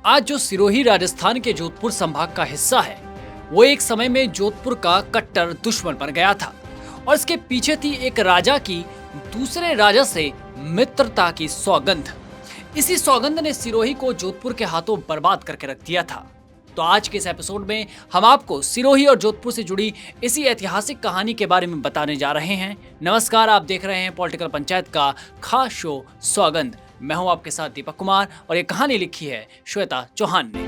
आज जो सिरोही राजस्थान के जोधपुर संभाग का हिस्सा है, वो एक समय में जोधपुर का कट्टर दुश्मन बन गया था और इसके पीछे थी एक राजा की दूसरे राजा से मित्रता की सौगंध। इसी सौगंध ने सिरोही को जोधपुर के हाथों बर्बाद करके रख दिया था। तो आज के इस एपिसोड में हम आपको सिरोही और जोधपुर से जुड़ी इसी ऐतिहासिक कहानी के बारे में बताने जा रहे हैं। नमस्कार, आप देख रहे हैं पॉलिटिकल पंचायत का खास शो सौगंध। मैं हूं आपके साथ दीपक कुमार और ये कहानी लिखी है श्वेता चौहान ने।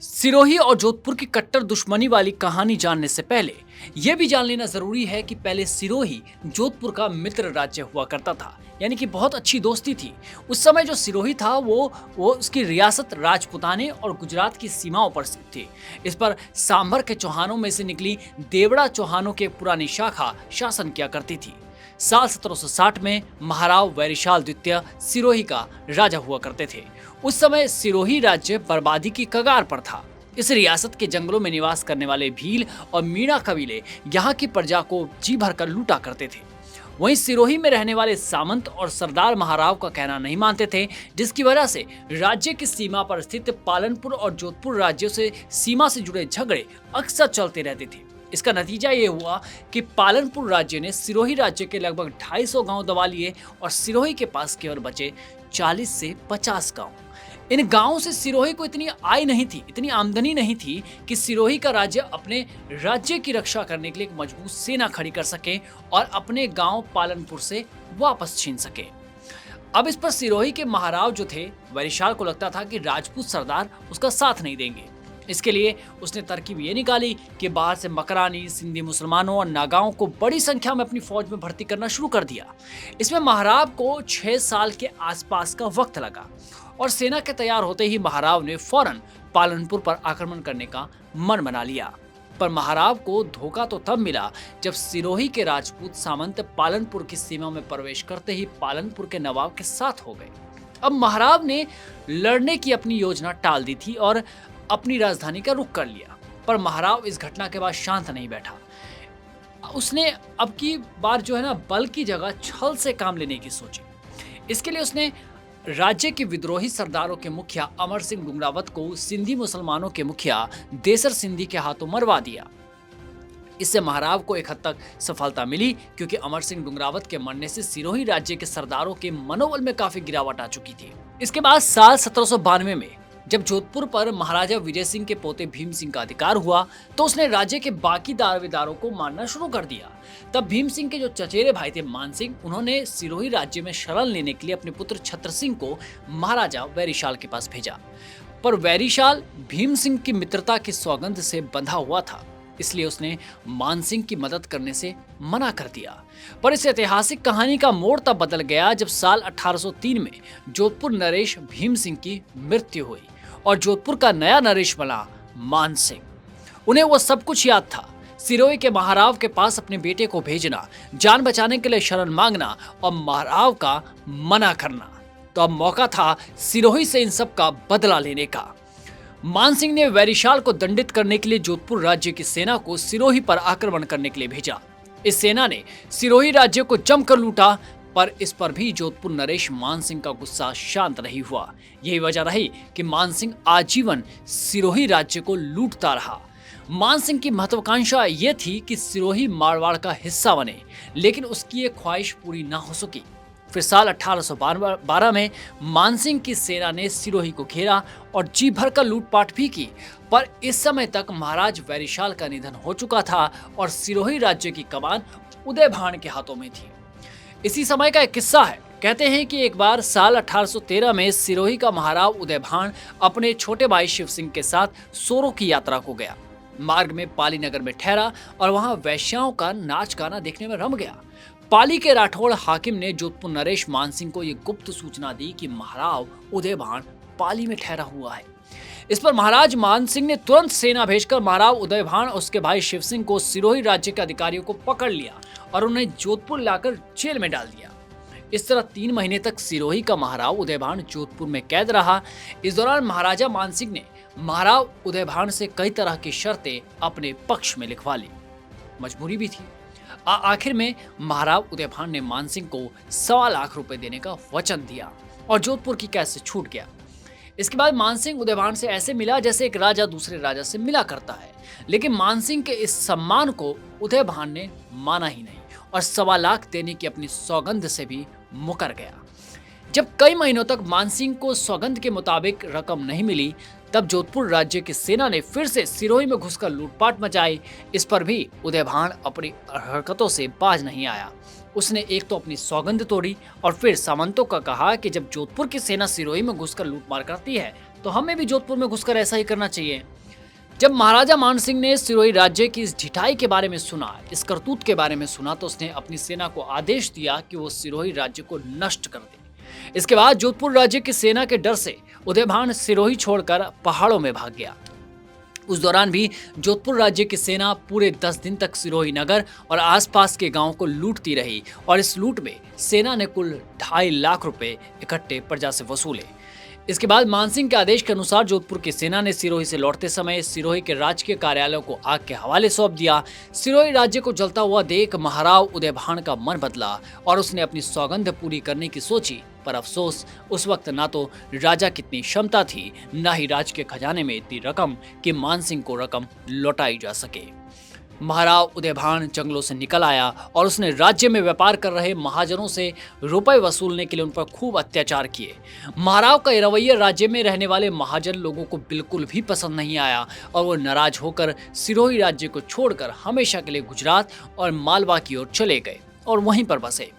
सिरोही और जोधपुर की कट्टर दुश्मनी वाली कहानी जानने से पहले यह भी जान लेना जरूरी है कि पहले सिरोही जोधपुर का मित्र राज्य हुआ करता था, यानी कि बहुत अच्छी दोस्ती थी। उस समय जो सिरोही था वो उसकी रियासत राजपुताने और गुजरात की सीमाओं पर स्थित थी। इस पर सांभर के चौहानों में से निकली देवड़ा चौहानों की एक पुरानी शाखा शासन किया करती थी। साल 1760 में महाराव वैरीशाल द्वितीय सिरोही का राजा हुआ करते थे। उस समय सिरोही राज्य बर्बादी की कगार पर था। इस रियासत के जंगलों में निवास करने वाले भील और मीणा कबीले यहाँ की प्रजा को जी भरकर लूटा करते थे। वहीं सिरोही में रहने वाले सामंत और सरदार महाराव का कहना नहीं मानते थे, जिसकी वजह से राज्य की सीमा पर स्थित पालनपुर और जोधपुर राज्यों से सीमा से जुड़े झगड़े अक्सर चलते रहते थे। इसका नतीजा ये हुआ कि पालनपुर राज्य ने सिरोही राज्य के लगभग 250 गांव दबा लिए और सिरोही के पास केवल बचे 40 से 50 गांव। इन गांवों से सिरोही को इतनी आय नहीं थी, इतनी आमदनी नहीं थी कि सिरोही का राज्य अपने राज्य की रक्षा करने के लिए एक मजबूत सेना खड़ी कर सके और अपने गांव पालनपुर से वापस छीन सके। अब इस पर सिरोही के महाराव जो थे, वैरीशाल को लगता था कि राजपूत सरदार उसका साथ नहीं देंगे। इसके लिए उसने तरकीब ये निकाली कि बाहर से मकरानी, सिंधी मुसलमानों और नागाओं को बड़ी संख्या में अपनी फौज में भर्ती करना शुरू कर दिया। इसमें महाराव को 6 साल के आसपास का वक्त लगा और सेना के तैयार होते ही महाराव ने फौरन पालनपुर पर आक्रमण करने का मन बना लिया। पर महाराव को धोखा तो तब मिला जब सिरोही के राजपूत सामंत पालनपुर की सीमा में प्रवेश करते ही पालनपुर के नवाब के साथ हो गए। अब महाराव ने लड़ने की अपनी योजना टाल दी थी और अपनी राजधानी का रुख कर लिया। पर महाराव इस घटना के बाद शांत नहीं बैठा। उसने अब की बार जो है ना, बल की जगह छल से काम लेने की सोची। इसके लिए उसने राज्य के विद्रोही सरदारों के मुखिया अमर सिंह डुंगरावत को सिंधी मुसलमानों के मुखिया देसर सिंधी के हाथों मरवा दिया। इससे महाराव को एक हद तक सफलता मिली, क्योंकि अमर सिंह डुंगरावत के मरने से सिरोही राज्य के सरदारों के मनोबल में काफी गिरावट आ चुकी थी। इसके बाद साल 1792 में जब जोधपुर पर महाराजा विजय सिंह के पोते भीम सिंह का अधिकार हुआ, तो उसने राज्य के बाकी दावेदारों को मारना शुरू कर दिया। तब भीम सिंह के जो चचेरे भाई थे मान सिंह, उन्होंने सिरोही राज्य में शरण लेने के लिए अपने पुत्र छत्र सिंह को महाराजा वैरीशाल के पास भेजा। पर वैरीशाल भीम सिंह की मित्रता की सौगंध से बंधा हुआ था, इसलिए उसने मान सिंह की मदद करने से मना कर दिया। पर इस ऐतिहासिक कहानी का मोड़ तब बदल गया जब साल 1803 में जोधपुर नरेश भीम सिंह की मृत्यु हुई और जोधपुर का नया नरेश बना मान सिंह। उन्हें वो सब कुछ याद था, सिरोही के महाराव के पास अपने बेटे को भेजना, जान बचाने के लिए शरण मांगना और महाराव का मना करना। तो अब मौका था सिरोही से इन सब का बदला लेने का। मान सिंह ने वैरीशाल को दंडित करने के लिए जोधपुर राज्य की सेना को सिरोही पर आक्रमण करने के लिए भेजा। इस सेना ने सिरोही राज्य को जमकर लूटा, पर इस पर भी जोधपुर नरेश मान सिंह का गुस्सा शांत नहीं हुआ। यही वजह रही कि मान सिंह आजीवन सिरोही राज्य को लूटता रहा। मान सिंह की महत्वाकांक्षा ये थी कि सिरोही मारवाड़ का हिस्सा बने, लेकिन उसकी ये ख्वाहिश पूरी ना हो सकी। फिर साल 1812 में मान सिंह की सेना ने सिरोही को घेरा और जी भर कर लूटपाट भी की। पर इस समय तक महाराज वैरीशाल का निधन हो चुका था और सिरोही राज्य की कमान उदय भान के हाथों में थी। इसी समय का एक किस्सा है। कहते हैं कि एक बार साल 1813 में सिरोही का महाराव उदय भान अपने छोटे भाई शिव सिंह के साथ सोरो की यात्रा को गया। मार्ग में पाली नगर में ठहरा और वहां वैश्याओं का नाच गाना देखने में रम गया। पाली के राठौड़ हाकिम ने जोधपुर नरेश मान सिंह को यह गुप्त सूचना दी कि महाराव उदय भान पाली में ठहरा हुआ है। इस पर महाराज मान सिंह ने तुरंत सेना भेजकर महाराव उदय भान और उसके भाई शिव सिंह को सिरोही राज्य के अधिकारियों को पकड़ लिया और उन्हें जोधपुर लाकर जेल में डाल दिया। इस तरह 3 महीने तक सिरोही का महाराव उदय भान जोधपुर में कैद रहा। इस दौरान महाराजा मान सिंह ने महाराव उदय भान से कई तरह की शर्तें अपने पक्ष में लिखवा ली। मजबूरी भी थी। आखिर में महाराव उदयभान ने मानसिंह को 1.25 लाख रुपए देने का वचन दिया और जोधपुर की कैद से छूट गया। इसके बाद मानसिंह उदयभान से ऐसे मिला जैसे एक राजा दूसरे राजा से मिला करता है, लेकिन मानसिंह के इस सम्मान को उदयभान ने माना ही नहीं और 1.25 लाख देने की अपनी सौगंध से भी मुकर गया। जब कई महीनों तक मानसिंह को सौगंध के मुताबिक रकम नहीं मिली, तब जोधपुर राज्य की सेना ने फिर से सिरोही में घुसकर लूटपाट मचाई। इस पर भी उदयभान अपनी हरकतों से बाज नहीं आया। उसने एक तो अपनी सौगंध तोड़ी और फिर सामंतों का कहा कि जब जोधपुर की सेना सिरोही में घुसकर लूटमार करती है तो हमें भी जोधपुर में घुसकर ऐसा ही करना चाहिए। जब महाराजा मानसिंह ने सिरोही राज्य की इस ढिठाई के बारे में सुना, इस करतूत के बारे में सुना, तो उसने अपनी सेना को आदेश दिया कि वो सिरोही राज्य को नष्ट कर दे। इसके बाद जोधपुर राज्य की सेना के डर से उदयभान सिरोही छोड़कर पहाड़ों में भाग गया। उस दौरान भी जोधपुर राज्य की सेना पूरे 10 दिन तक सिरोही नगर और आसपास के गांवों को लूटती रही और इस लूट में सेना ने कुल 2.5 लाख रुपए इकट्ठे प्रजा से वसूले। इसके बाद मानसिंह के आदेश के अनुसार जोधपुर की सेना ने सिरोही से लौटते समय सिरोही के राजकीय कार्यालयों को आग के हवाले सौंप दिया। सिरोही राज्य को जलता हुआ देख महाराव उदयभान का मन बदला और उसने अपनी सौगंध पूरी करने की सोची, पर अफसोस उस वक्त ना तो राजा की इतनी क्षमता थी, ना ही राज के खजाने में इतनी रकम कि मानसिंह को रकम लौटाई जा सके। महाराव उदयभान जंगलों से निकल आया और उसने राज्य में व्यापार कर रहे महाजनों से रुपए वसूलने के लिए उन पर खूब अत्याचार किए। महाराव का ये रवैया राज्य में रहने वाले महाजन लोगों को बिल्कुल भी पसंद नहीं आया और वो नाराज होकर सिरोही राज्य को छोड़कर हमेशा के लिए गुजरात और मालवा की ओर चले गए और वहीं पर बसे।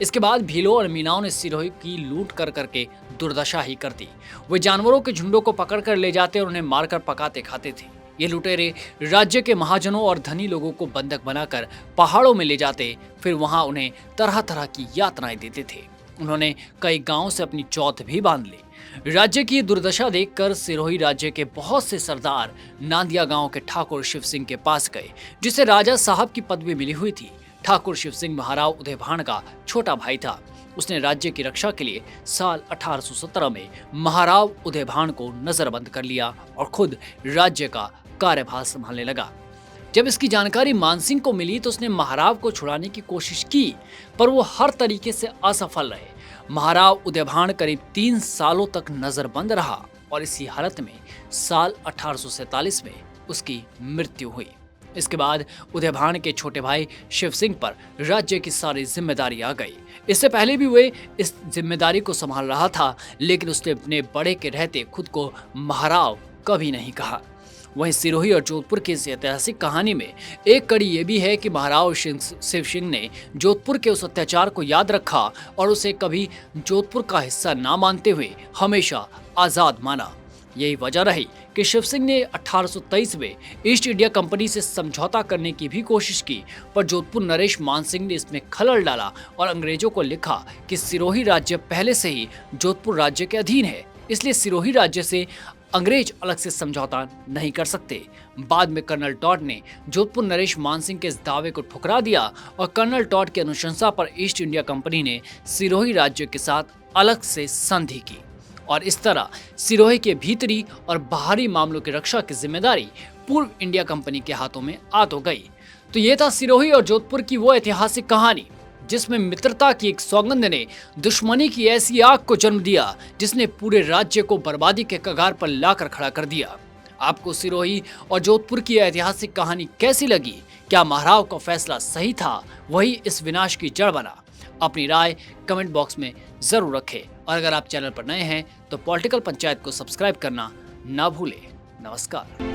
इसके बाद भीलों और मीनाओं ने सिरोही की लूट कर करके दुर्दशा ही कर दी। वे जानवरों के झुंडों को पकड़कर ले जाते और उन्हें मारकर पकाते खाते थे। ये लुटेरे राज्य के महाजनों और धनी लोगों को बंधक बनाकर पहाड़ों में ले जाते, फिर वहां उन्हें तरह तरह की यातनाएं देते थे। उन्होंने कई गांवों से अपनी चौथ भी बांध ली। राज्य की दुर्दशा देखकर सिरोही राज्य के बहुत से सरदार नांदिया गांव के ठाकुर शिव सिंह के पास गए, जिसे राजा साहब की पदवी मिली हुई थी। ठाकुर शिव सिंह महाराव उदयभान का छोटा भाई था। उसने राज्य की रक्षा के लिए साल 1817 में महाराव उदयभान को नजरबंद कर लिया और खुद राज्य का कार्यभार संभालने लगा। जब इसकी जानकारी मानसिंह को मिली तो उसने महाराव को छुड़ाने की कोशिश की, पर वो हर तरीके से असफल रहे। महाराव उदयभान करीब 3 सालों तक नजरबंद रहा और इसी हालत में साल 1847 में उसकी मृत्यु हुई। इसके बाद उदयभान के छोटे भाई शिव सिंह पर राज्य की सारी जिम्मेदारी आ गई। इससे पहले भी वे इस जिम्मेदारी को संभाल रहा था, लेकिन उसने अपने बड़े के रहते खुद को महाराव कभी नहीं कहा। वहीं सिरोही और जोधपुर की इस ऐतिहासिक कहानी में एक कड़ी ये भी है कि महाराव शिव सिंह ने जोधपुर के उस अत्याचार को याद रखा और उसे कभी जोधपुर का हिस्सा ना मानते हुए हमेशा आजाद माना। यही वजह रही कि शिव सिंह ने 1823 में ईस्ट इंडिया कंपनी से समझौता करने की भी कोशिश की, पर जोधपुर नरेश मानसिंह ने इसमें खलल डाला और अंग्रेजों को लिखा कि सिरोही राज्य पहले से ही जोधपुर राज्य के अधीन है, इसलिए सिरोही राज्य से अंग्रेज अलग से समझौता नहीं कर सकते। बाद में कर्नल टॉड ने जोधपुर नरेश मानसिंह के इस दावे को ठुकरा दिया और कर्नल टॉड की अनुशंसा पर ईस्ट इंडिया कंपनी ने सिरोही राज्य के साथ अलग से संधि की और इस तरह सिरोही के भीतरी और बाहरी मामलों की रक्षा की जिम्मेदारी पूर्व इंडिया कंपनी के हाथों में आ तो गई। तो ये था सिरोही और जोधपुर की वो ऐतिहासिक कहानी जिसमें मित्रता की एक सौगंध ने दुश्मनी की ऐसी आग को जन्म दिया जिसने पूरे राज्य को बर्बादी के कगार पर लाकर खड़ा कर दिया। आपको सिरोही और जोधपुर की ऐतिहासिक कहानी कैसी लगी? क्या महाराव का फैसला सही था, वही इस विनाश की जड़ बना? अपनी राय कमेंट बॉक्स में जरूर रखें और अगर आप चैनल पर नए हैं तो पॉलिटिकल पंचायत को सब्सक्राइब करना ना भूलें। नमस्कार।